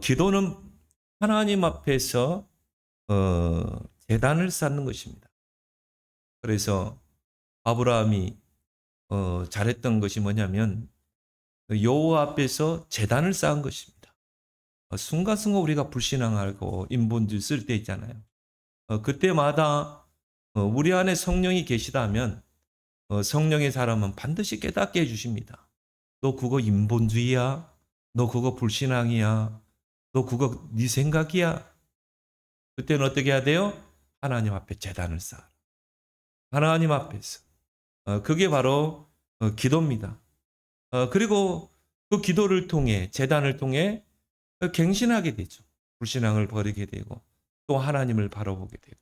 기도는 하나님 앞에서 제단을 쌓는 것입니다. 그래서 아브라함이 잘했던 것이 뭐냐면 여호와 앞에서 제단을 쌓은 것입니다. 순간순간 우리가 불신앙하고 인본주의 쓸 때 있잖아요. 그때마다 우리 안에 성령이 계시다면 성령의 사람은 반드시 깨닫게 해주십니다. 너 그거 인본주의야? 너 그거 불신앙이야? 너 그거 네 생각이야? 그때는 어떻게 해야 돼요? 하나님 앞에 제단을 쌓아. 하나님 앞에서. 그게 바로 기도입니다. 그리고 그 기도를 통해 제단을 통해 갱신하게 되죠. 불신앙을 버리게 되고 또 하나님을 바라보게 되고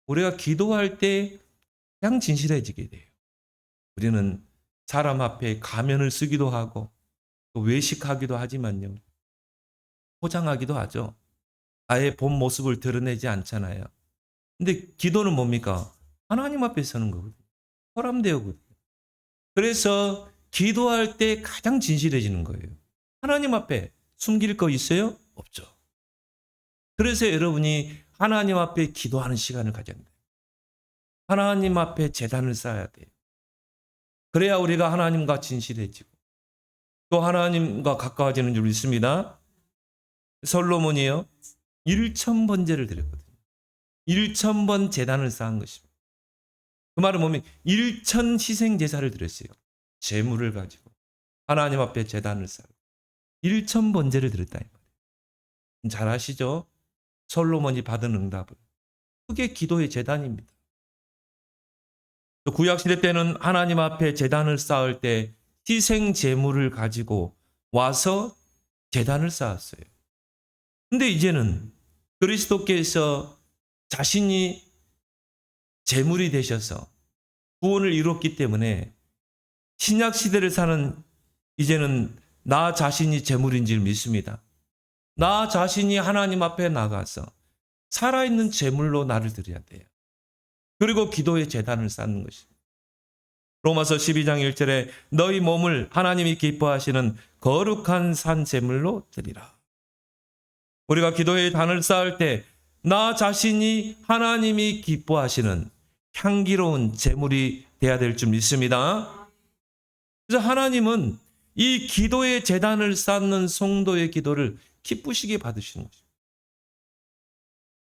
우리가 기도할 때 가장 진실해지게 돼요. 우리는 사람 앞에 가면을 쓰기도 하고 또 외식하기도 하지만요. 포장하기도 하죠. 아예 본 모습을 드러내지 않잖아요. 근데 기도는 뭡니까? 하나님 앞에 서는 거거든요. 사람되거든요. 그래서 기도할 때 가장 진실해지는 거예요. 하나님 앞에 숨길 거 있어요? 없죠. 그래서 여러분이 하나님 앞에 기도하는 시간을 가져야 돼요. 하나님 앞에 제단을 쌓아야 돼요. 그래야 우리가 하나님과 진실해지고 또 하나님과 가까워지는 줄 믿습니다. 솔로몬이요. 1,000번제를 드렸거든요. 1,000번 제단을 쌓은 것입니다. 그 말은 뭐냐면 1,000 희생 제사를 드렸어요. 재물을 가지고 하나님 앞에 제단을 쌓고 1,000번제를 드렸다 이 말이에요. 잘 아시죠? 솔로몬이 받은 응답을. 그게 기도의 제단입니다. 또 구약 시대 때는 하나님 앞에 제단을 쌓을 때 희생 제물을 가지고 와서 제단을 쌓았어요. 근데 이제는 그리스도께서 자신이 제물이 되셔서 구원을 이뤘기 때문에 신약 시대를 사는 이제는 나 자신이 제물인 줄 믿습니다. 나 자신이 하나님 앞에 나가서 살아있는 제물로 나를 드려야 돼요. 그리고 기도의 제단을 쌓는 것입니다. 로마서 12장 1절에 너희 몸을 하나님이 기뻐하시는 거룩한 산 제물로 드리라. 우리가 기도의 단을 쌓을 때 나 자신이 하나님이 기뻐하시는 향기로운 제물이 돼야 될 줄 믿습니다. 그래서 하나님은 이 기도의 제단을 쌓는 성도의 기도를 기쁘시게 받으시는 거죠.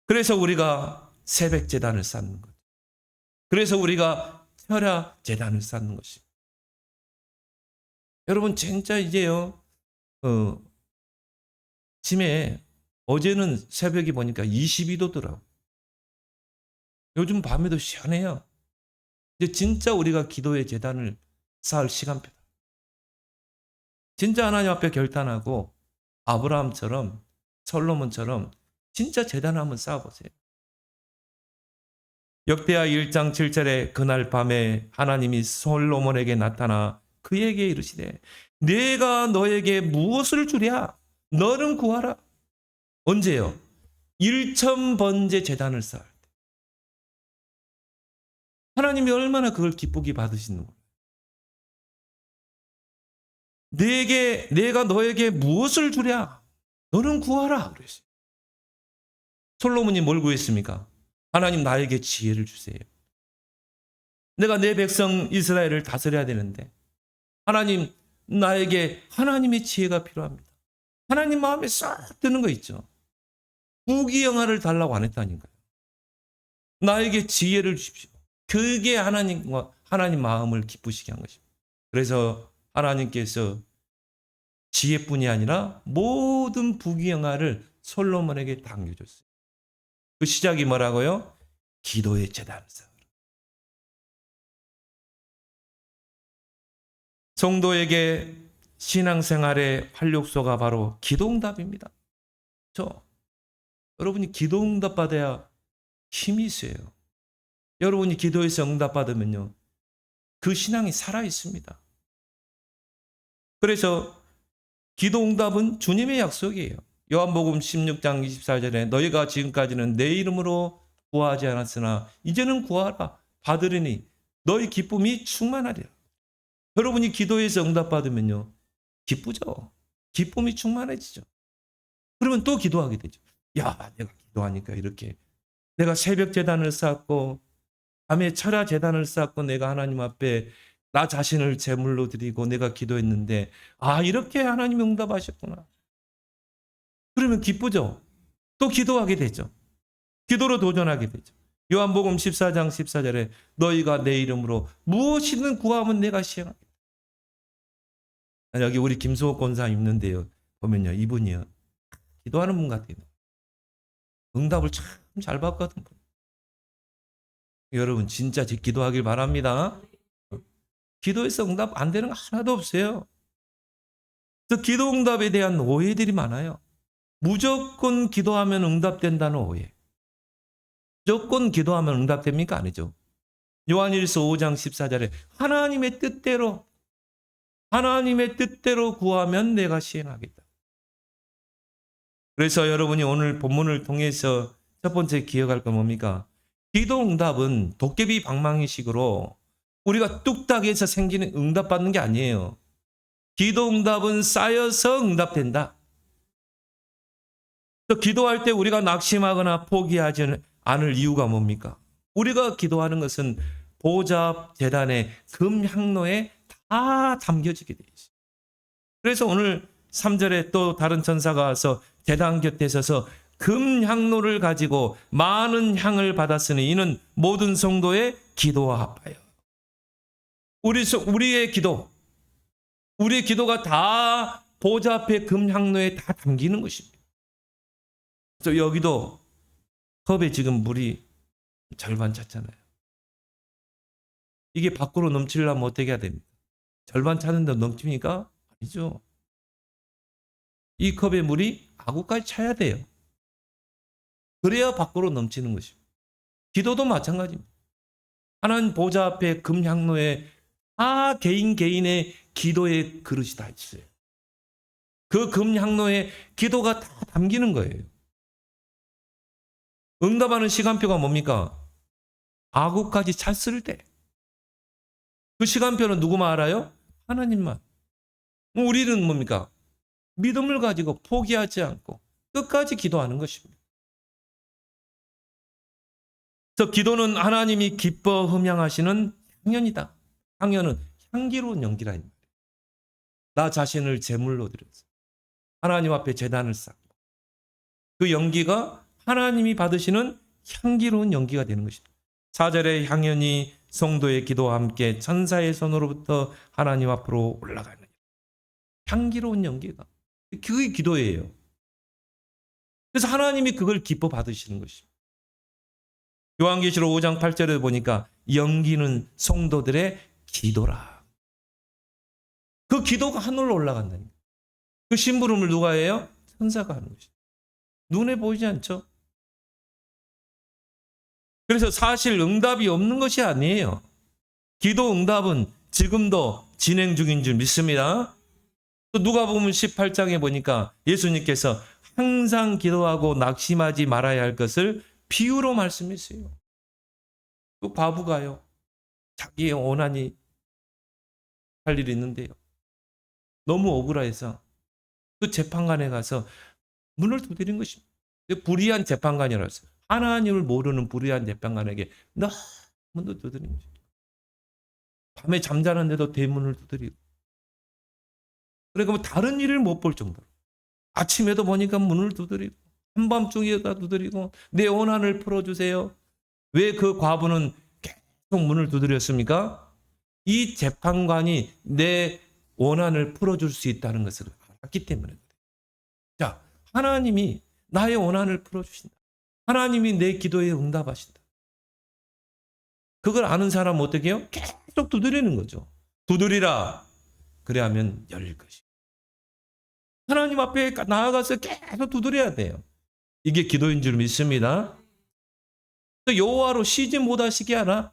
그래서 우리가 새벽 제단을 쌓는 거죠. 그래서 우리가 철야 제단을 쌓는 것입니다. 여러분 진짜 이제요. 아침에 어제는 새벽에 보니까 22도더라고요. 요즘 밤에도 시원해요. 이제 진짜 우리가 기도의 제단을 쌓을 시간표다. 진짜 하나님 앞에 결단하고 아브라함처럼 솔로몬처럼 진짜 제단을 한번 쌓아보세요. 역대하 1장 7절에 그날 밤에 하나님이 솔로몬에게 나타나 그에게 이르시되 내가 너에게 무엇을 주랴? 너는 구하라. 언제요? 1,000번째 제단을 쌓을 때. 하나님이 얼마나 그걸 기쁘게 받으시는 거예요. 내가 너에게 무엇을 주랴? 너는 구하라. 그랬어요. 솔로몬이 뭘 구했습니까? 하나님 나에게 지혜를 주세요. 내가 내 백성 이스라엘을 다스려야 되는데 하나님 나에게 하나님의 지혜가 필요합니다. 하나님 마음에 싹 드는 거 있죠. 부귀영화를 달라고 안 했다니까요. 나에게 지혜를 주십시오. 그게 하나님 마음을 기쁘시게 한 것입니다. 그래서 하나님께서 지혜뿐이 아니라 모든 부귀영화를 솔로몬에게 당겨줬어요. 그 시작이 뭐라고요? 기도의 제단에서. 성도에게 신앙생활의 활력소가 바로 기도응답입니다. 여러분이 기도응답 받아야 힘이 있어요. 여러분이 기도에서 응답 받으면요, 그 신앙이 살아 있습니다. 그래서 기도응답은 주님의 약속이에요. 요한복음 16장 24절에 너희가 지금까지는 내 이름으로 구하지 않았으나 이제는 구하라 받으리니 너희 기쁨이 충만하리라. 여러분이 기도에서 응답 받으면요, 기쁘죠. 기쁨이 충만해지죠. 그러면 또 기도하게 되죠. 야, 내가 기도하니까 이렇게 내가 새벽 제단을 쌓고 밤에 철야 제단을 쌓고 내가 하나님 앞에 나 자신을 제물로 드리고 내가 기도했는데 이렇게 하나님이 응답하셨구나. 그러면 기쁘죠. 또 기도하게 되죠. 기도로 도전하게 되죠. 요한복음 14장 14절에 너희가 내 이름으로 무엇이든 구하면 내가 시행하겠다. 여기 우리 김수호 권사 있는데요. 보면요. 이분이요. 기도하는 분 같아요. 응답을 참 잘 받거든. 여러분 진짜 기도하길 바랍니다. 기도해서 응답 안 되는 거 하나도 없어요. 그래서 기도 응답에 대한 오해들이 많아요. 무조건 기도하면 응답된다는 오해. 무조건 기도하면 응답됩니까? 아니죠. 요한일서 5장 14절에 하나님의 뜻대로 구하면 내가 시행하겠다. 그래서 여러분이 오늘 본문을 통해서 첫 번째 기억할 건 뭡니까? 기도 응답은 도깨비 방망이식으로 우리가 뚝딱해서 생기는 응답받는 게 아니에요. 기도 응답은 쌓여서 응답된다. 또 기도할 때 우리가 낙심하거나 포기하지 않을 이유가 뭡니까? 우리가 기도하는 것은 보좌 제단의 금향로에 다 담겨지게 되어 있어요. 그래서 오늘 3절에 또 다른 천사가 와서 제단 곁에 서서 금향로를 가지고 많은 향을 받았으니 이는 모든 성도의 기도와 합하여. 우리의 기도가 다 보좌 앞에 금향로에 다 담기는 것입니다. 그래서 여기도 컵에 지금 물이 절반 찼잖아요. 이게 밖으로 넘치려면 어떻게 해야 됩니까? 절반 차는데 넘칩니까? 아니죠. 이 컵에 물이 아구까지 차야 돼요. 그래야 밖으로 넘치는 것입니다. 기도도 마찬가지입니다. 하나님 보좌 앞에 금향로에 다 개인의 기도의 그릇이 다 있어요. 그 금향로에 기도가 다 담기는 거예요. 응답하는 시간표가 뭡니까? 아구까지 찼을 때. 그 시간표는 누구만 알아요? 하나님만. 우리는 뭡니까? 믿음을 가지고 포기하지 않고 끝까지 기도하는 것입니다. 그래서 기도는 하나님이 기뻐 흠양하시는 향연이다. 향연은 향기로운 연기라. 나 자신을 제물로 드려서 하나님 앞에 제단을 쌓고 그 연기가 하나님이 받으시는 향기로운 연기가 되는 것입니다. 4절의 향연이 성도의 기도와 함께 천사의 손으로부터 하나님 앞으로 올라가는 향기로운 연기가 그게 기도예요. 그래서 하나님이 그걸 기뻐 받으시는 것입니다. 요한계시록 5장 8절에 보니까 연기는 성도들의 기도라. 그 기도가 하늘로 올라간다니까. 그 심부름을 누가 해요? 천사가 하는 것이죠. 눈에 보이지 않죠? 그래서 사실 응답이 없는 것이 아니에요. 기도 응답은 지금도 진행 중인 줄 믿습니다. 또 누가복음 18장에 보니까 예수님께서 항상 기도하고 낙심하지 말아야 할 것을 비유로 말씀했어요. 그 과부가요. 자기의 원한이 할 일이 있는데요. 너무 억울해서 그 재판관에 가서 문을 두드린 것입니다. 불의한 재판관이라서 하나님을 모르는 불의한 재판관에게 너무 두드린 것입니다. 밤에 잠자는데도 대문을 두드리고 그러니까 뭐 다른 일을 못 볼 정도로 아침에도 보니까 문을 두드리고 한밤중에다 두드리고 내 원한을 풀어주세요. 왜 그 과부는 계속 문을 두드렸습니까? 이 재판관이 내 원한을 풀어줄 수 있다는 것을 알았기 때문에. 자, 하나님이 나의 원한을 풀어주신다. 하나님이 내 기도에 응답하신다. 그걸 아는 사람은 어떻게 해요? 계속 두드리는 거죠. 두드리라. 그래 하면 열릴 것이고. 하나님 앞에 나아가서 계속 두드려야 돼요. 이게 기도인 줄 믿습니다. 또 여호와로 쉬지 못하시게 하라.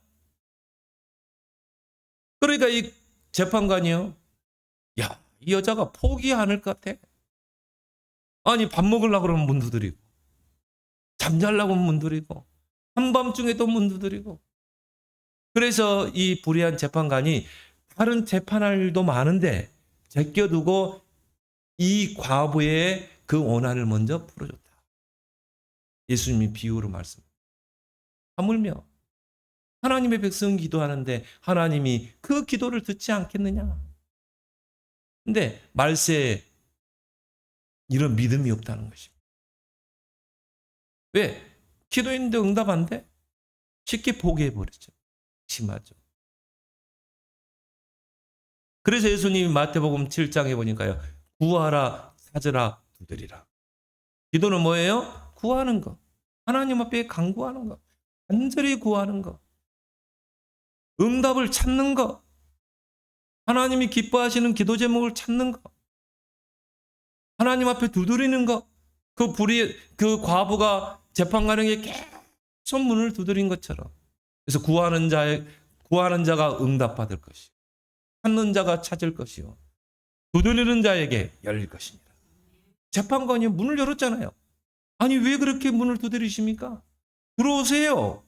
그러니까 이 재판관이요. 야, 이 여자가 포기 않을 것 같아. 아니 밥 먹으려고 그러면 문 두드리고 잠자려고 문 두드리고 한밤중에도 문 두드리고. 그래서 이 불의한 재판관이 다른 재판할 일도 많은데 제껴두고 이 과부의 그 원한을 먼저 풀어줬다. 예수님이 비유로 말씀합니다. 하물며 하나님의 백성 기도하는데 하나님이 그 기도를 듣지 않겠느냐. 근데 말세에 이런 믿음이 없다는 것입니다. 왜? 기도했는데 응답 안 돼? 쉽게 포기해버리죠. 심하죠. 그래서 예수님이 마태복음 7장에 보니까요. 구하라, 찾으라, 두드리라. 기도는 뭐예요? 구하는 거. 하나님 앞에 간구하는 거. 간절히 구하는 거. 응답을 찾는 거. 하나님이 기뻐하시는 기도 제목을 찾는 거. 하나님 앞에 두드리는 거. 그 과부가 재판관에게 계속 문을 두드린 것처럼. 그래서 구하는 자가 응답받을 것이요. 찾는 자가 찾을 것이요. 두드리는 자에게 열릴 것입니다. 재판관이 문을 열었잖아요. 아니 왜 그렇게 문을 두드리십니까? 들어오세요.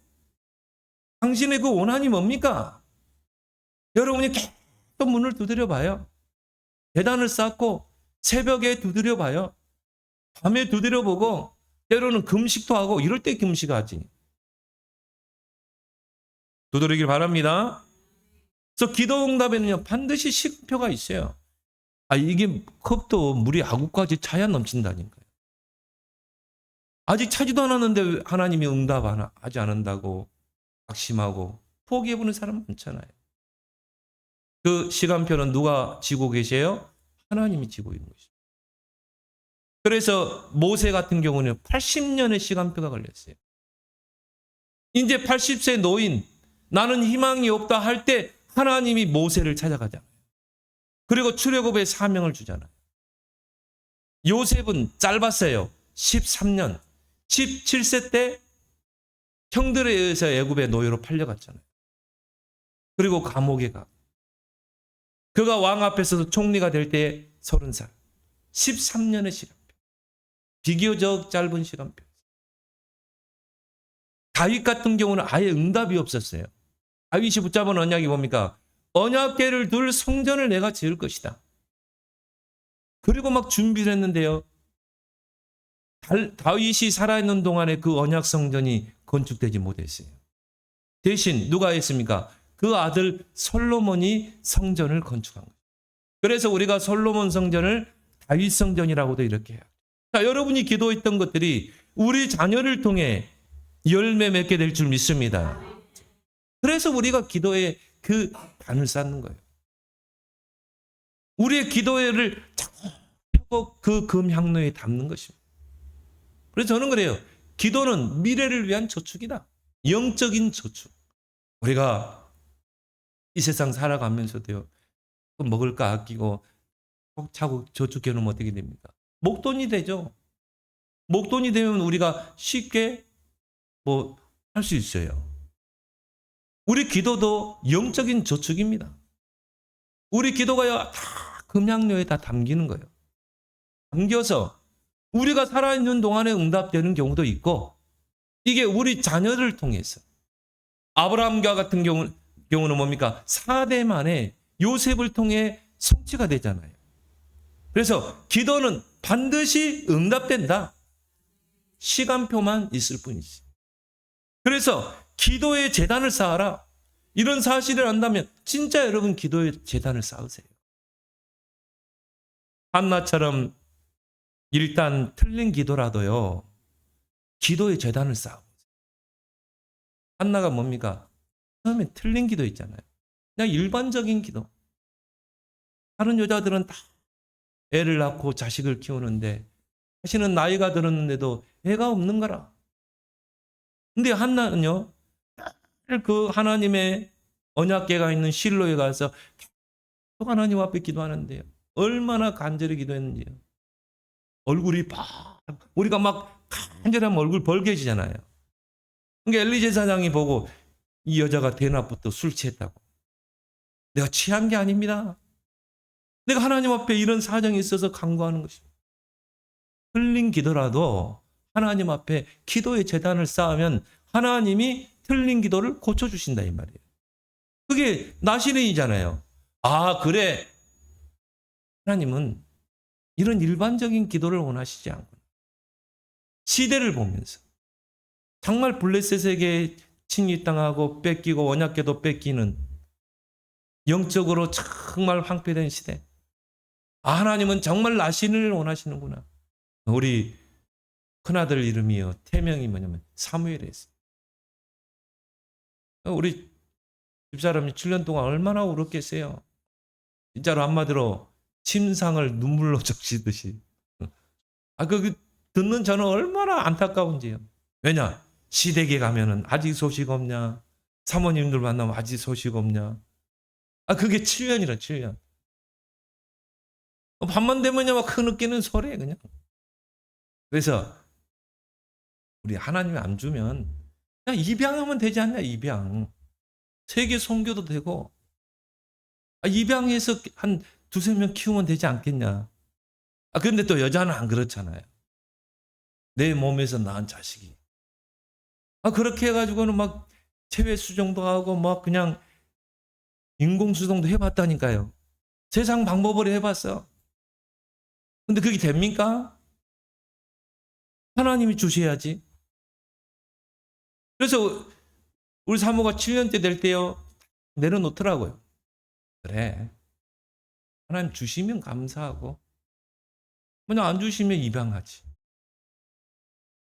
당신의 그 원한이 뭡니까? 여러분이 계속 문을 두드려 봐요. 계단을 쌓고 새벽에 두드려 봐요. 밤에 두드려 보고 때로는 금식도 하고 이럴 때 금식하지. 두드리길 바랍니다. 그래서 기도 응답에는요 반드시 시간표가 있어요. 이게 컵도 물이 아구까지 차야 넘친다니까요. 아직 차지도 않았는데 하나님이 응답하지 않는다고 낙심하고 포기해보는 사람 많잖아요. 그 시간표는 누가 지고 계세요? 하나님이 지고 있는 것이죠. 그래서 모세 같은 경우는 80년의 시간표가 걸렸어요. 이제 80세 노인, 나는 희망이 없다 할 때 하나님이 모세를 찾아가잖아요. 그리고 출애굽의 사명을 주잖아요. 요셉은 짧았어요. 13년. 17세 때 형들에 의해서 애굽의 노예로 팔려갔잖아요. 그리고 감옥에 가. 그가 왕 앞에서도 총리가 될 때 30살. 13년의 시간표. 비교적 짧은 시간표. 다윗 같은 경우는 아예 응답이 없었어요. 다윗이 붙잡은 언약이 뭡니까? 언약궤를 둘 성전을 내가 지을 것이다. 그리고 막 준비를 했는데요. 다윗이 살아있는 동안에 그 언약 성전이 건축되지 못했어요. 대신 누가 했습니까? 그 아들 솔로몬이 성전을 건축한 거예요. 그래서 우리가 솔로몬 성전을 다윗 성전이라고도 이렇게 해요. 자, 여러분이 기도했던 것들이 우리 자녀를 통해 열매 맺게 될 줄 믿습니다. 그래서 우리가 기도에 그 단을 쌓는 거예요. 우리의 기도를 펴고 그 금향로에 담는 것입니다. 그래서 저는 그래요. 기도는 미래를 위한 저축이다. 영적인 저축. 우리가 이 세상 살아가면서도요. 먹을 거 아끼고 차곡차곡 저축해 놓으면 어떻게 됩니까? 목돈이 되죠. 목돈이 되면 우리가 쉽게 할 수 있어요. 우리 기도도 영적인 저축입니다. 우리 기도가요, 다 금향료에 다 담기는 거예요. 담겨서 우리가 살아있는 동안에 응답되는 경우도 있고, 이게 우리 자녀를 통해서. 아브라함과 같은 경우는 뭡니까? 4대 만에 요셉을 통해 성취가 되잖아요. 그래서 기도는 반드시 응답된다. 시간표만 있을 뿐이지. 그래서 기도의 재단을 쌓아라. 이런 사실을 안다면 진짜 여러분 기도의 재단을 쌓으세요. 한나처럼 일단 틀린 기도라도요. 기도의 재단을 쌓아보세요. 한나가 뭡니까? 처음에 틀린 기도 있잖아요. 그냥 일반적인 기도. 다른 여자들은 다 애를 낳고 자식을 키우는데 자신은 나이가 들었는데도 애가 없는 거라. 근데 한나는요. 그 하나님의 언약궤가 있는 실로에 가서 계속 하나님 앞에 기도하는데요. 얼마나 간절히 기도했는지요. 얼굴이 우리가 막 간절하면 얼굴 벌개지잖아요. 그러니까 엘리 제사장이 보고 이 여자가 대낮부터 술 취했다고. 내가 취한 게 아닙니다. 내가 하나님 앞에 이런 사정이 있어서 간구하는 것입니다. 틀린 기도라도 하나님 앞에 기도의 재단을 쌓으면 하나님이 틀린 기도를 고쳐주신다 이 말이에요. 그게 나시린이잖아요. 그래. 하나님은 이런 일반적인 기도를 원하시지 않고 시대를 보면서 정말 블레셋에게 침입당하고 뺏기고 언약궤도 뺏기는 영적으로 정말 황폐된 시대. 하나님은 정말 나신을 원하시는구나. 우리 큰아들 이름이요. 태명이 뭐냐면 사무엘이었어요. 우리 집사람이 7년 동안 얼마나 울었겠어요. 진짜로 한마디로 침상을 눈물로 적시듯이. 듣는 저는 얼마나 안타까운지요. 왜냐? 시댁에 가면은 아직 소식 없냐? 사모님들 만나면 아직 소식 없냐? 그게 7년이라 7년. 밤만 되면요 막 흐느끼는 소리에 그냥. 그래서 우리 하나님이 안 주면 그냥 입양하면 되지 않냐? 입양. 세계 선교도 되고 입양해서 한 두세 명 키우면 되지 않겠냐? 그런데 또 여자는 안 그렇잖아요. 내 몸에서 낳은 자식이. 그렇게 해가지고는 막 체외 수정도 하고 막 그냥 인공수정도 해봤다니까요. 세상 방법으로 해봤어. 근데 그게 됩니까? 하나님이 주셔야지. 그래서 우리 사모가 7년째 될 때요 내려놓더라고요. 그래. 하나님 주시면 감사하고 그냥 안 주시면 입양하지.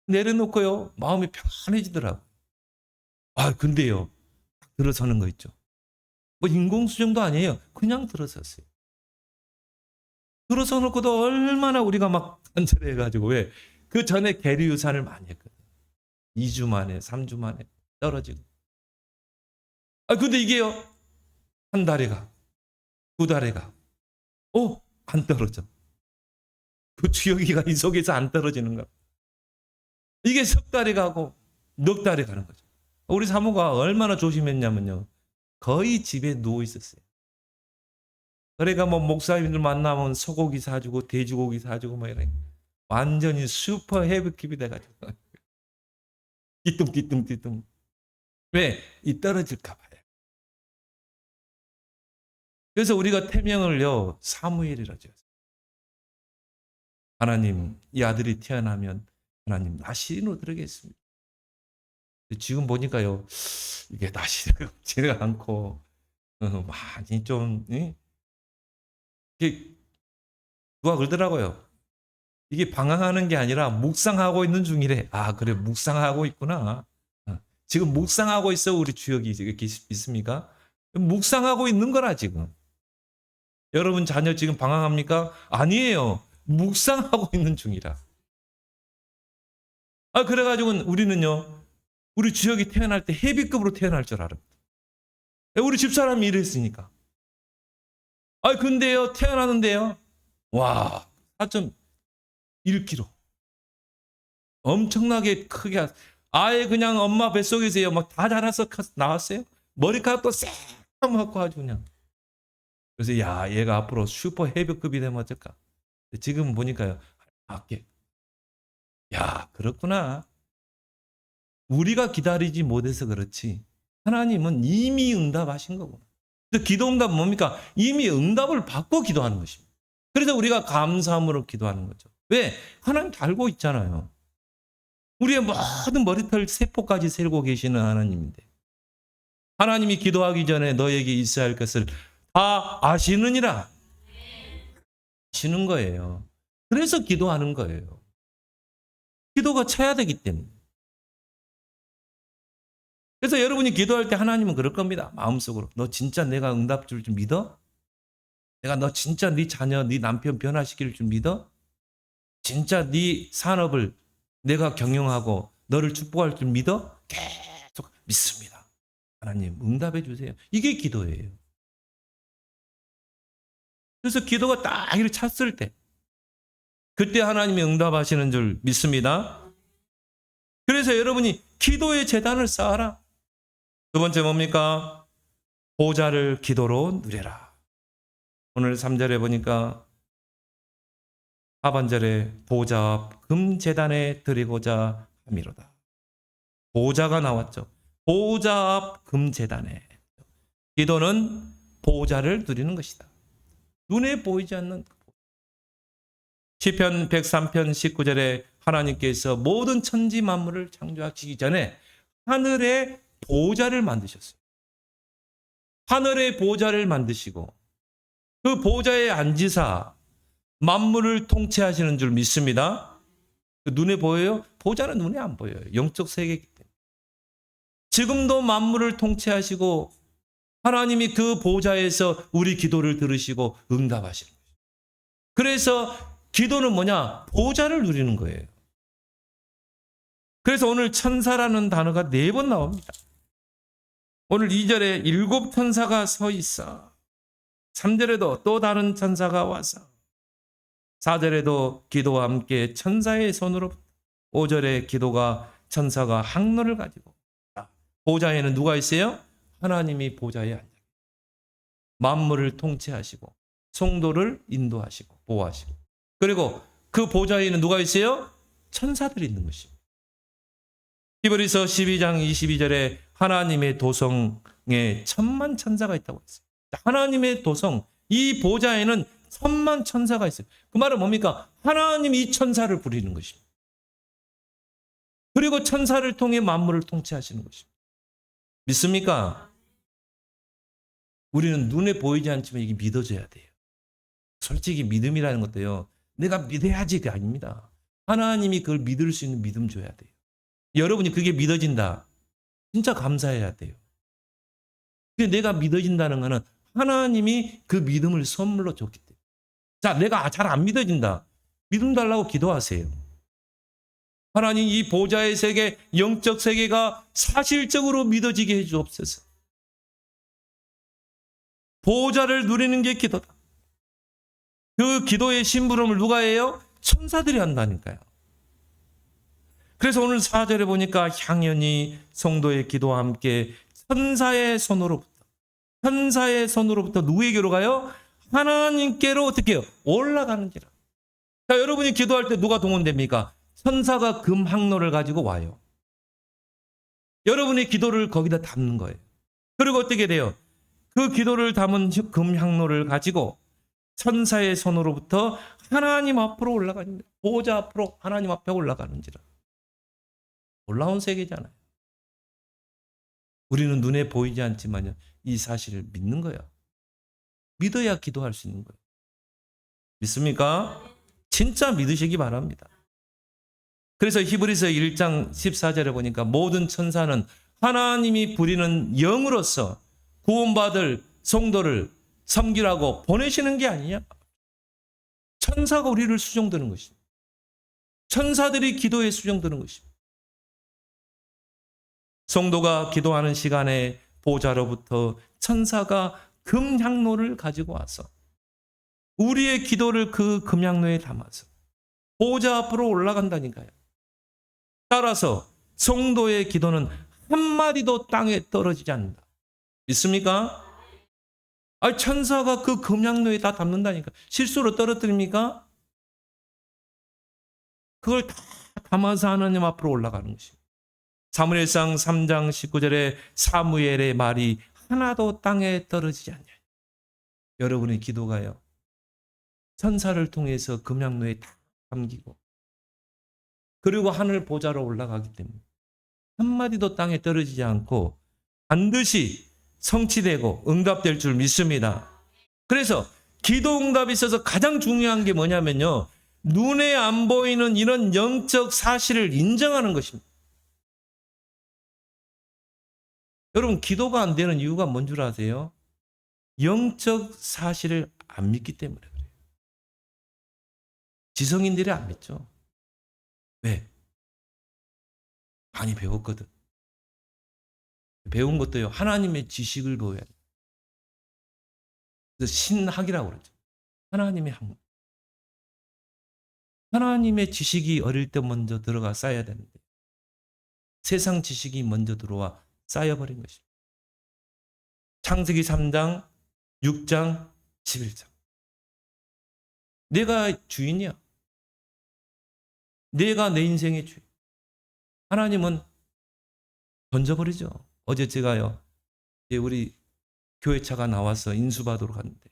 내려놓고요 마음이 편해지더라고요. 근데요 들어서는 거 있죠. 뭐 인공수정도 아니에요. 그냥 들어섰어요. 들어서 놓고도 얼마나 우리가 막 간절해가지고 왜? 그 전에 계류유산을 많이 했거든. 2주 만에 3주 만에 떨어지고. 근데 이게요 한 달에 가, 두 달에 가. 안 떨어져. 그 주여기가 이 속에서 안 떨어지는 거야. 이게 석 달에 가고 넉 달에 가는 거죠. 우리 사모가 얼마나 조심했냐면요. 거의 집에 누워 있었어요. 그러니까 뭐 목사님들 만나면 소고기 사주고 돼지고기 사주고 뭐 이래. 완전히 슈퍼 헤비킵이 돼가지고 띠뚱띠뚱띠뚱. 왜? 이 떨어질까 봐요. 그래서 우리가 태명을요 사무엘이라 지었어요. 하나님 이 아들이 태어나면 하나님 나시린으로 드리겠습니다. 지금 보니까요 이게 나시지가 않고 많이 좀 이게 누가 그러더라고요. 이게 방황하는 게 아니라 묵상하고 있는 중이래. 그래 묵상하고 있구나. 지금 묵상하고 있어 우리 주역이 있습니까? 묵상하고 있는 거라 지금. 여러분 자녀 지금 방황합니까? 아니에요. 묵상하고 있는 중이라. 그래가지고 우리는요. 우리 주역이 태어날 때 헤비급으로 태어날 줄 알아요. 우리 집사람이 이랬으니까. 근데요 태어나는데요. 와 4.1kg. 엄청나게 크게 아예 그냥 엄마 뱃속에서요 막 다 자라서 나왔어요. 머리카락도 새까맣고 아주 그냥. 그래서 얘가 앞으로 슈퍼 헤비급이 되면 어쩔까. 지금 보니까요. 그렇구나. 우리가 기다리지 못해서 그렇지. 하나님은 이미 응답하신 거고. 근데 기도 응답은 뭡니까? 이미 응답을 받고 기도하는 것입니다. 그래서 우리가 감사함으로 기도하는 거죠. 왜? 하나님 다 알고 있잖아요. 우리의 모든 머리털 세포까지 세고 계시는 하나님인데. 하나님이 기도하기 전에 너에게 있어야 할 것을 다 아시느니라. 아시는 거예요. 그래서 기도하는 거예요. 기도가 쳐야 되기 때문에. 그래서 여러분이 기도할 때 하나님은 그럴 겁니다. 마음속으로. 너 진짜 내가 응답 줄 줄 믿어? 내가 너 진짜 네 자녀, 네 남편 변화시킬 줄 믿어? 진짜 네 산업을 내가 경영하고 너를 축복할 줄 믿어? 계속 믿습니다. 하나님 응답해 주세요. 이게 기도예요. 그래서 기도가 딱 이렇게 찼을 때 그때 하나님이 응답하시는 줄 믿습니다. 그래서 여러분이 기도의 재단을 쌓아라. 두 번째 뭡니까? 보좌를 기도로 누려라. 오늘 3절에 보니까 하반절에 보좌 앞 금재단에 드리고자 함이로다. 보좌가 나왔죠. 보좌 앞 금재단에. 기도는 보좌를 누리는 것이다. 눈에 보이지 않는 시편 103편 19절에 하나님께서 모든 천지 만물을 창조하시기 전에 하늘의 보좌를 만드셨어요. 하늘의 보좌를 만드시고 그 보좌에 앉으사 만물을 통치하시는 줄 믿습니다. 눈에 보여요? 보좌는 눈에 안 보여요. 영적 세계이기 때문에. 지금도 만물을 통치하시고 하나님이 그 보좌에서 우리 기도를 들으시고 응답하시는 거예요. 그래서 기도는 뭐냐? 보좌를 누리는 거예요. 그래서 오늘 천사라는 단어가 4번 나옵니다. 오늘 2절에 7 천사가 서 있어. 3절에도 또 다른 천사가 와서 4절에도 기도와 함께 천사의 손으로 5절에 기도가 천사가 항로를 가지고 보좌에는 누가 있어요? 하나님이 보좌에 앉아 만물을 통치하시고 성도를 인도하시고 보호하시고 그리고 그 보좌에는 누가 있어요? 천사들이 있는 것입니다. 히브리서 12장 22절에 하나님의 도성에 1000만 천사가 있다고 했어요. 하나님의 도성, 이 보좌에는 1000만 천사가 있어요. 그 말은 뭡니까? 하나님이 이 천사를 부리는 것입니다. 그리고 천사를 통해 만물을 통치하시는 것입니다. 믿습니까? 우리는 눈에 보이지 않지만 이게 믿어져야 돼요. 솔직히 믿음이라는 것도요. 내가 믿어야지가 아닙니다. 하나님이 그걸 믿을 수 있는 믿음 줘야 돼요. 여러분이 그게 믿어진다. 진짜 감사해야 돼요. 내가 믿어진다는 것은 하나님이 그 믿음을 선물로 줬기 때문에. 자, 내가 잘 안 믿어진다. 믿음 달라고 기도하세요. 하나님 이 보좌의 세계, 영적 세계가 사실적으로 믿어지게 해 주옵소서. 보좌를 누리는 게 기도다. 그 기도의 심부름을 누가 해요? 천사들이 한다니까요. 그래서 오늘 4절에 보니까 향연히 성도의 기도와 함께 천사의 손으로부터 누구에게로 가요? 하나님께로 어떻게 해요? 올라가는지라. 자, 여러분이 기도할 때 누가 동원됩니까? 천사가 금 항로를 가지고 와요. 여러분의 기도를 거기다 담는 거예요. 그리고 어떻게 돼요? 그 기도를 담은 금 향로를 가지고 천사의 손으로부터 하나님 앞으로 올라가는지라. 보좌 앞으로 하나님 앞에 올라가는지라. 놀라운 세계잖아요. 우리는 눈에 보이지 않지만 이 사실을 믿는 거야. 믿어야 기도할 수 있는 거예요. 믿습니까? 진짜 믿으시기 바랍니다. 그래서 히브리서 1장 14절에 보니까 모든 천사는 하나님이 부리는 영으로서 구원받을 성도를 섬기라고 보내시는 게 아니냐. 천사가 우리를 수종드는 것입니다. 천사들이 기도에 수종드는 것입니다. 성도가 기도하는 시간에 보좌로부터 천사가 금향로를 가지고 와서 우리의 기도를 그 금향로에 담아서 보좌 앞으로 올라간다니까요. 따라서 성도의 기도는 한마디도 땅에 떨어지지 않는다. 있습니까? 천사가 그 금향로에 다 담는다니까. 실수로 떨어뜨립니까? 그걸 다 담아서 하나님 앞으로 올라가는 것입니다. 사무엘상 3장 19절에 사무엘의 말이 하나도 땅에 떨어지지 않냐. 여러분의 기도가요. 천사를 통해서 금향로에 다 담기고 그리고 하늘 보좌로 올라가기 때문에 한마디도 땅에 떨어지지 않고 반드시 성취되고 응답될 줄 믿습니다. 그래서 기도 응답이 있어서 가장 중요한 게 뭐냐면요. 눈에 안 보이는 이런 영적 사실을 인정하는 것입니다. 여러분 기도가 안 되는 이유가 뭔 줄 아세요? 영적 사실을 안 믿기 때문에 그래요. 지성인들이 안 믿죠. 왜? 많이 배웠거든. 배운 것도요. 하나님의 지식을 보여야 돼요. 그래서 신학이라고 그러죠. 하나님의 학문. 하나님의 지식이 어릴 때 먼저 들어가 쌓여야 되는데 세상 지식이 먼저 들어와 쌓여버린 것입니다. 창세기 3장, 6장, 11장. 내가 주인이야. 내가 내 인생의 주인. 하나님은 던져버리죠. 어제 제가요, 우리 교회차가 나와서 인수받으러 갔는데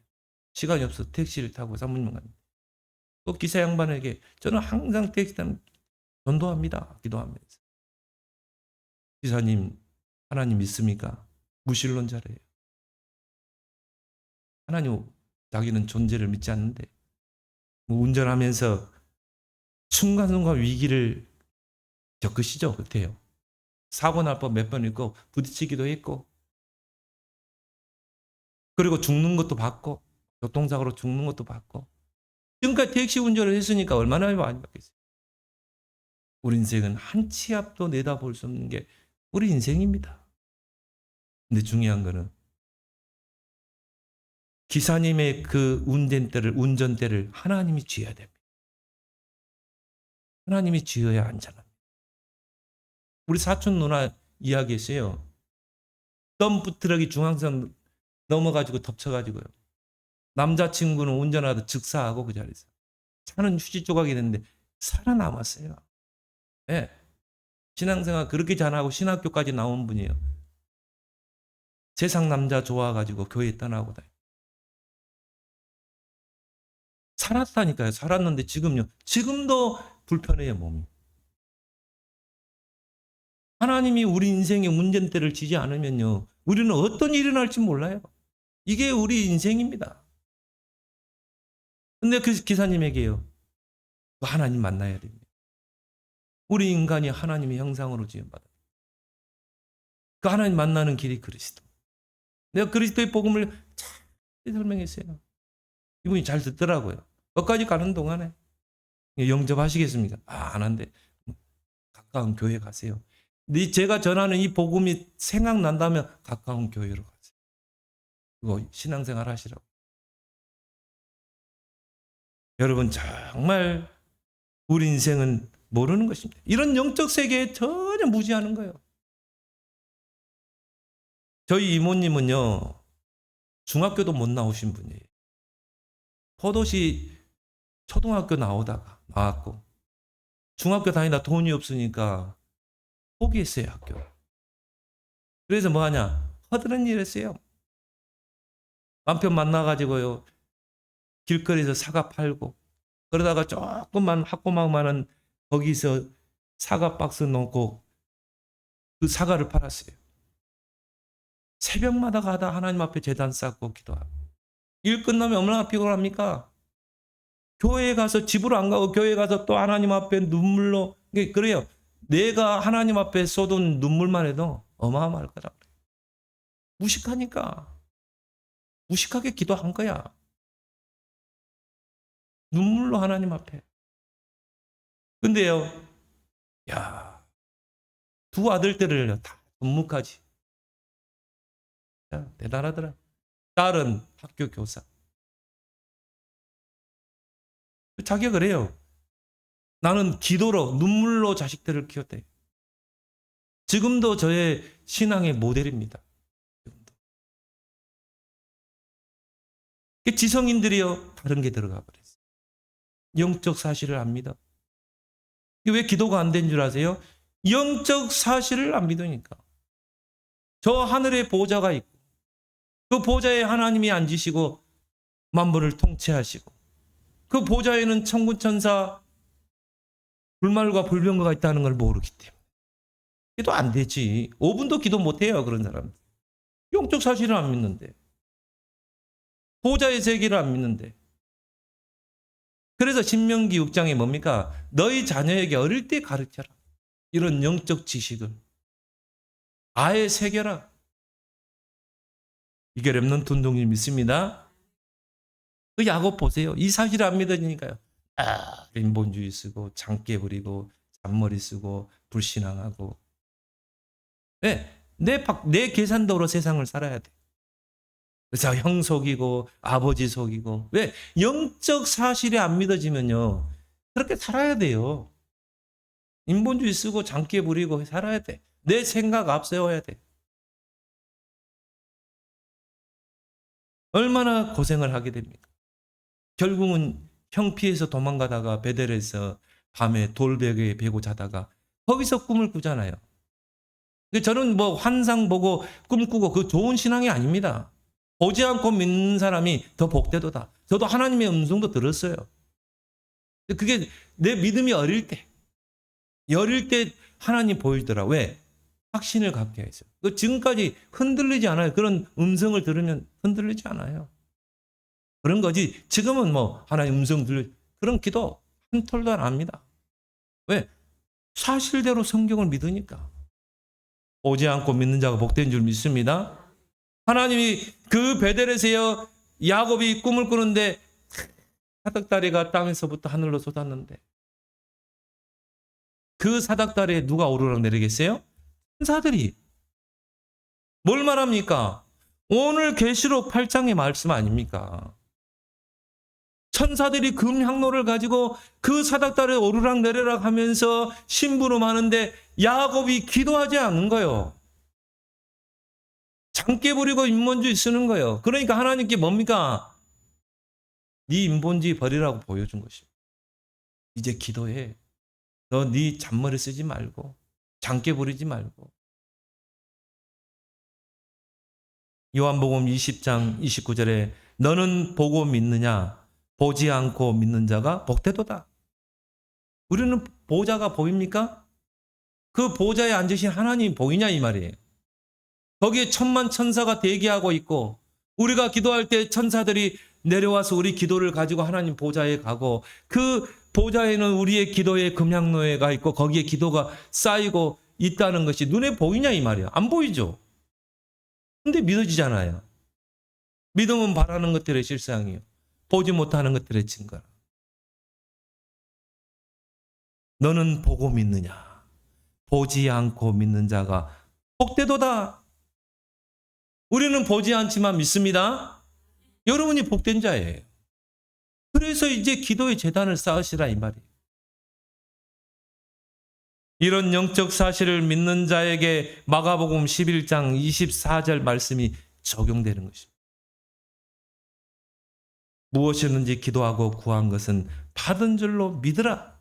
시간이 없어서 택시를 타고 사모님 갔는데 또 기사 양반에게 저는 항상 택시 타면 전도합니다. 기도하면서. 기사님, 하나님 믿습니까? 무신론자래요. 하나님, 자기는 존재를 믿지 않는데 뭐 운전하면서 순간순간 위기를 겪으시죠? 그때요. 사고 날 뻔 몇 번 있고 부딪히기도 했고 그리고 죽는 것도 봤고 교통사고로 죽는 것도 봤고 지금까지 택시 운전을 했으니까 얼마나 많이 받겠어요. 우리 인생은 한 치 앞도 내다볼 수 없는 게 우리 인생입니다. 근데 중요한 거는 기사님의 그 운전대를 하나님이 쥐어야 됩니다. 하나님이 쥐어야 안전합니다. 우리 사촌 누나 이야기했어요. 덤프 트럭이 중앙선 넘어가지고 덮쳐가지고요. 남자친구는 운전하다 즉사하고 그 자리에서. 차는 휴지 조각이 됐는데 살아남았어요. 네. 신앙생활 그렇게 잘하고 신학교까지 나온 분이에요. 세상 남자 좋아가지고 교회 떠나고 다녀요. 살았다니까요. 살았는데 지금요. 지금도 불편해요, 몸이. 하나님이 우리 인생의 운전대를 지지 않으면요. 우리는 어떤 일이 날지 몰라요. 이게 우리 인생입니다. 근데 그 기사님에게요. 하나님 만나야 됩니다. 우리 인간이 하나님의 형상으로 지음받아요. 그 하나님 만나는 길이 그리스도. 내가 그리스도의 복음을 잘 설명했어요. 이분이 잘 듣더라고요. 거기까지 가는 동안에 영접하시겠습니까? 안 한대. 가까운 교회 가세요. 제가 전하는 이 복음이 생각난다면 가까운 교회로 가세요. 그거 신앙생활 하시라고. 여러분 정말 우리 인생은 모르는 것입니다. 이런 영적 세계에 전혀 무지하는 거예요. 저희 이모님은요. 중학교도 못 나오신 분이에요. 포도시 초등학교 나왔고 중학교 다니다 돈이 없으니까 포기했어요, 학교. 그래서 뭐 하냐? 허드렛 일 했어요. 남편 만나가지고요. 길거리에서 사과 팔고 그러다가 조금만 학고막만한 거기서 사과 박스 넣고 그 사과를 팔았어요. 새벽마다 가다 하나님 앞에 제단 쌓고 기도하고 일 끝나면 얼마나 피곤합니까? 교회에 가서 집으로 안 가고 교회에 가서 또 하나님 앞에 눈물로 그래요. 내가 하나님 앞에 쏟은 눈물만 해도 어마어마할 거다. 무식하니까 무식하게 기도한 거야. 눈물로 하나님 앞에. 근데요, 야, 두 아들들을요 다 전무까지. 대단하더라. 딸은 학교 교사. 자기가 그래요. 나는 기도로 눈물로 자식들을 키웠대. 지금도 저의 신앙의 모델입니다. 지금도. 지성인들이요 다른 게 들어가 버렸어요. 영적 사실을 안 믿어. 왜 기도가 안 된 줄 아세요? 영적 사실을 안 믿으니까. 저 하늘에 보좌가 있고 그 보좌에 하나님이 앉으시고 만물을 통치하시고 그 보좌에는 천군 천사 불말과 불병거가 있다는 걸 모르기 때문에 기도 안 되지. 5분도 기도 못 해요, 그런 사람. 영적 사실을 안 믿는데. 보좌의 세계를 안 믿는데. 그래서 신명기 6장에 뭡니까? 너희 자녀에게 어릴 때 가르쳐라. 이런 영적 지식을 아예 새겨라. 이게 렘넌트 운동이 믿습니다. 그 야곱 보세요. 이 사실을 안 믿어지니까요. 인본주의 쓰고 장깨 부리고 잔머리 쓰고 불신앙하고. 내 계산대로 세상을 살아야 돼. 그래서 형 속이고 아버지 속이고. 왜? 영적 사실이 안 믿어지면요. 그렇게 살아야 돼요. 인본주의 쓰고 장깨 부리고 살아야 돼. 내 생각 앞세워야 돼. 얼마나 고생을 하게 됩니까? 결국은 형 피해서 도망가다가 베델에서 밤에 돌벽에 베고 자다가 거기서 꿈을 꾸잖아요. 저는 뭐 환상 보고 꿈꾸고 그 좋은 신앙이 아닙니다. 보지 않고 믿는 사람이 더 복되도다. 저도 하나님의 음성도 들었어요. 그게 내 믿음이 어릴 때 하나님 보이더라. 왜? 확신을 갖게 해서. 지금까지 흔들리지 않아요. 그런 음성을 들으면 흔들리지 않아요. 그런 거지. 지금은 뭐 하나님 음성 그런 기도 한 톨도 안 합니다. 왜? 사실대로 성경을 믿으니까. 오지 않고 믿는 자가 복된 줄 믿습니다. 하나님이 그 베델에서 야곱이 꿈을 꾸는데 사닥다리가 땅에서부터 하늘로 쏟았는데 그 사닥다리에 누가 오르락 내리겠어요? 천사들이. 뭘 말합니까? 오늘 계시록 8장의 말씀 아닙니까? 천사들이 금향로를 가지고 그 사닥다리에 오르락 내리락 하면서 심부름하는데 야곱이 기도하지 않는 거예요. 장깨 부리고 인본주의 쓰는 거예요. 그러니까 하나님께 뭡니까? 네 인본주의 버리라고 보여준 것이에요. 이제 기도해. 너 네 잔머리 쓰지 말고 장깨 부리지 말고. 요한복음 20장 29절에 너는 보고 믿느냐? 보지 않고 믿는 자가 복되도다. 우리는 보좌가 보입니까? 그 보좌에 앉으신 하나님이 보이냐 이 말이에요. 거기에 천만 천사가 대기하고 있고 우리가 기도할 때 천사들이 내려와서 우리 기도를 가지고 하나님 보좌에 가고 그 보좌에는 우리의 기도의 금향로에가 있고 거기에 기도가 쌓이고 있다는 것이 눈에 보이냐 이 말이야. 안 보이죠. 근데 믿어지잖아요. 믿음은 바라는 것들의 실상이에요. 보지 못하는 것들의 증거라. 너는 보고 믿느냐? 보지 않고 믿는 자가 복되도다. 우리는 보지 않지만 믿습니다. 여러분이 복된 자예요. 그래서 이제 기도의 재단을 쌓으시라 이 말이에요. 이런 영적 사실을 믿는 자에게 마가복음 11장 24절 말씀이 적용되는 것입니다. 무엇이든지 기도하고 구한 것은 받은 줄로 믿으라.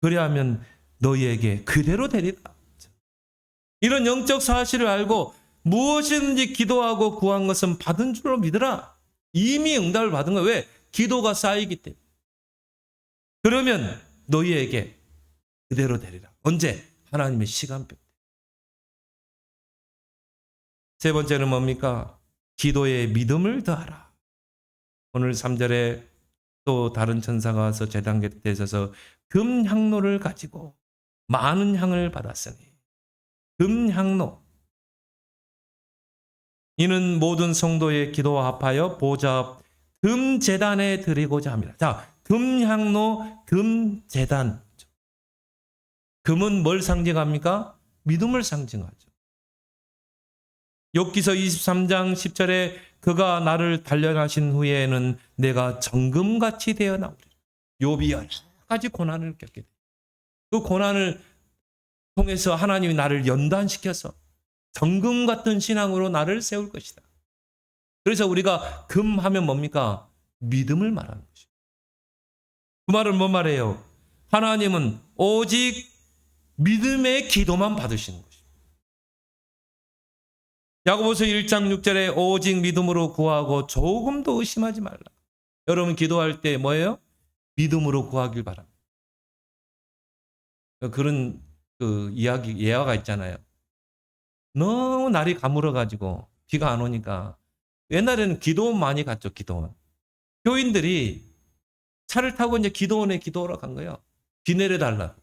그리하면 너희에게 그대로 되리라. 이런 영적 사실을 알고 무엇이든지 기도하고 구한 것은 받은 줄로 믿으라. 이미 응답을 받은 거예요. 왜? 기도가 쌓이기 때문에. 그러면 너희에게 그대로 되리라. 언제? 하나님의 시간표. 세 번째는 뭡니까? 기도에 믿음을 더하라. 오늘 3절에 또 다른 천사가 와서 제단 곁에 서서 금향로를 가지고 많은 향을 받았으니. 금향로. 이는 모든 성도의 기도와 합하여 보좌 앞 금제단에 드리고자 합니다. 자, 금향로, 금제단. 금은 뭘 상징합니까? 믿음을 상징하죠. 욥기서 23장 10절에 그가 나를 단련하신 후에는 내가 정금같이 되어 나오리라. 욥이 여러 가지 고난을 겪게 됩니다. 그 고난을 통해서 하나님이 나를 연단시켜서 정금 같은 신앙으로 나를 세울 것이다. 그래서 우리가 금하면 뭡니까? 믿음을 말하는 것입니다. 그 말은 뭔 말이에요? 하나님은 오직 믿음의 기도만 받으시는 것입니다. 야고보서 1장 6절에 오직 믿음으로 구하고 조금도 의심하지 말라. 여러분 기도할 때 뭐예요? 믿음으로 구하길 바랍니다. 그런 예화가 있잖아요. 너무 날이 가물어가지고 비가 안 오니까 옛날에는 기도원 많이 갔죠. 기도원. 교인들이 차를 타고 이제 기도원에 기도하러 간 거예요. 비 내려달라.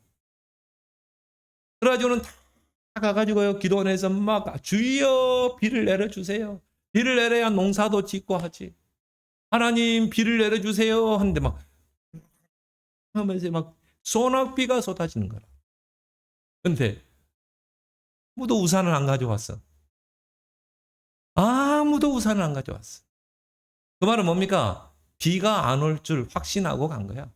그래가지고는 다 가가지고요. 기도원에서 막 주여 비를 내려주세요. 비를 내려야 농사도 짓고 하지. 하나님 비를 내려주세요. 하는데 막 하면서 막 소낙비가 쏟아지는 거라. 근데 아무도 우산을 안 가져왔어. 아무도 우산을 안 가져왔어. 그 말은 뭡니까? 비가 안 올 줄 확신하고 간 거야.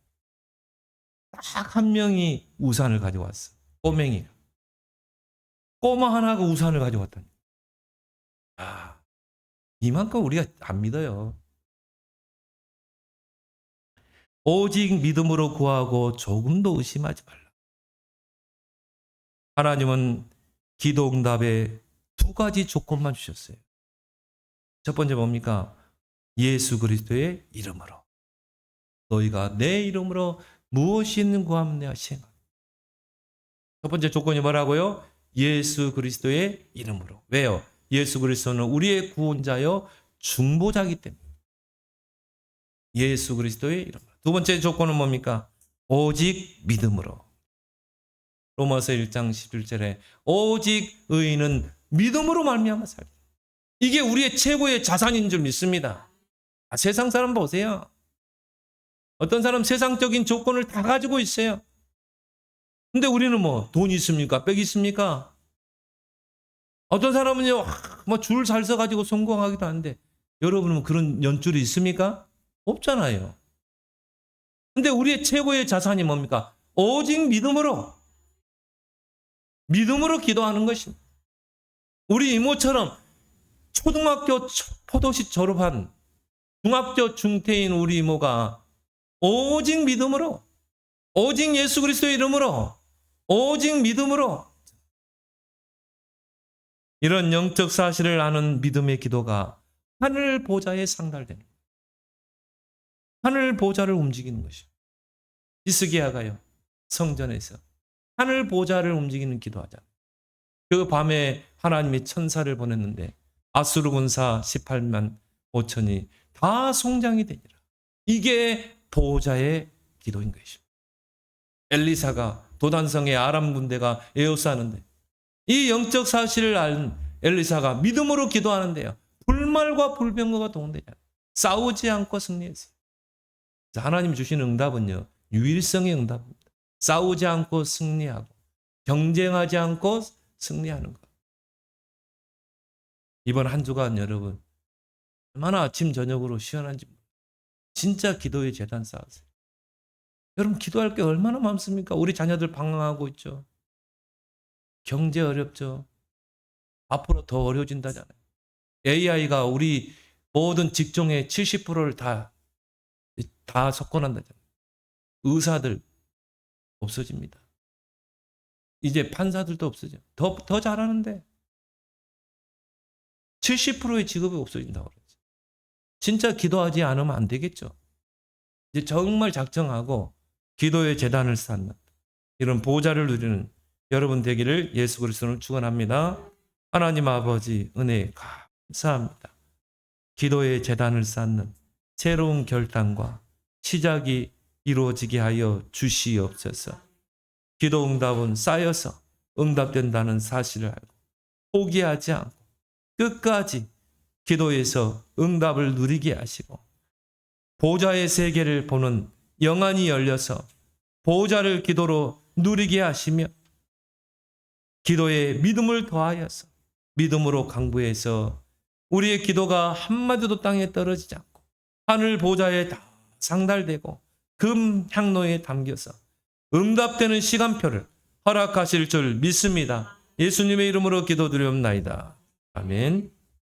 딱 한 명이 우산을 가져왔어. 꼬맹이가. 꼬마 하나가 우산을 가져왔다니. 이만큼 우리가 안 믿어요. 오직 믿음으로 구하고 조금도 의심하지 말라. 하나님은 기도 응답에 두 가지 조건만 주셨어요. 첫 번째 뭡니까? 예수 그리스도의 이름으로. 너희가 내 이름으로 무엇이 있는 구하면 내가 시행하리라. 첫 번째 조건이 뭐라고요? 예수 그리스도의 이름으로. 왜요? 예수 그리스도는 우리의 구원자여 중보자이기 때문에. 예수 그리스도의 이름으로. 두 번째 조건은 뭡니까? 오직 믿음으로. 로마서 1장 11절에 오직 의인은 믿음으로 말미암아 살리라. 이게 우리의 최고의 자산인 줄 믿습니다. 세상 사람 보세요. 어떤 사람 세상적인 조건을 다 가지고 있어요. 근데 우리는 뭐 돈이 있습니까? 빽이 있습니까? 어떤 사람은요, 뭐 줄 잘 서가지고 성공하기도 하는데 여러분은 그런 연줄이 있습니까? 없잖아요. 근데 우리의 최고의 자산이 뭡니까? 오직 믿음으로 기도하는 것입니다. 우리 이모처럼 초등학교 포도시 졸업한 중학교 중퇴인 우리 이모가 오직 믿음으로, 오직 예수 그리스도의 이름으로, 오직 믿음으로 이런 영적 사실을 아는 믿음의 기도가 하늘 보좌에 상달되는 거예요. 하늘 보좌를 움직이는 것입니다. 히스기야가요, 성전에서 하늘 보좌를 움직이는 기도하잖아요. 그 밤에 하나님이 천사를 보냈는데 아수르 군사 18만 5천이 다 송장이 되니라. 이게 보좌의 기도인 것입니다. 엘리사가 도단성의 아람 군대가 에워싸는데 이 영적 사실을 알 엘리사가 믿음으로 기도하는데요, 불말과 불병거가 동원되잖아요. 싸우지 않고 승리했어요. 하나님 주시는 응답은요, 유일성의 응답입니다. 싸우지 않고 승리하고 경쟁하지 않고 승리하는 것. 이번 한 주간 여러분 얼마나 아침 저녁으로 시원한지 진짜 기도의 재단 쌓으세요. 여러분 기도할 게 얼마나 많습니까? 우리 자녀들 방황하고 있죠. 경제 어렵죠. 앞으로 더 어려워진다잖아요. AI가 우리 모든 직종의 70%를 다 석권한다잖아요. 의사들 없어집니다. 이제 판사들도 없어져. 더 잘하는데 70%의 직업이 없어진다고 그러죠. 진짜 기도하지 않으면 안 되겠죠. 이제 정말 작정하고 기도의 재단을 쌓는 이런 보좌를 누리는 여러분 되기를 예수 그리스도를 축원합니다. 하나님 아버지 은혜 감사합니다. 기도의 재단을 쌓는 새로운 결단과 시작이 이루어지게 하여 주시옵소서. 기도 응답은 쌓여서 응답된다는 사실을 알고 포기하지 않고 끝까지 기도에서 응답을 누리게 하시고 보좌의 세계를 보는 영안이 열려서 보좌를 기도로 누리게 하시며 기도에 믿음을 더하여서 믿음으로 강구해서 우리의 기도가 한마디도 땅에 떨어지지 않고 하늘 보좌에 다 상달되고 금 향로에 담겨서 응답되는 시간표를 허락하실 줄 믿습니다. 예수님의 이름으로 기도드리옵나이다. 아멘.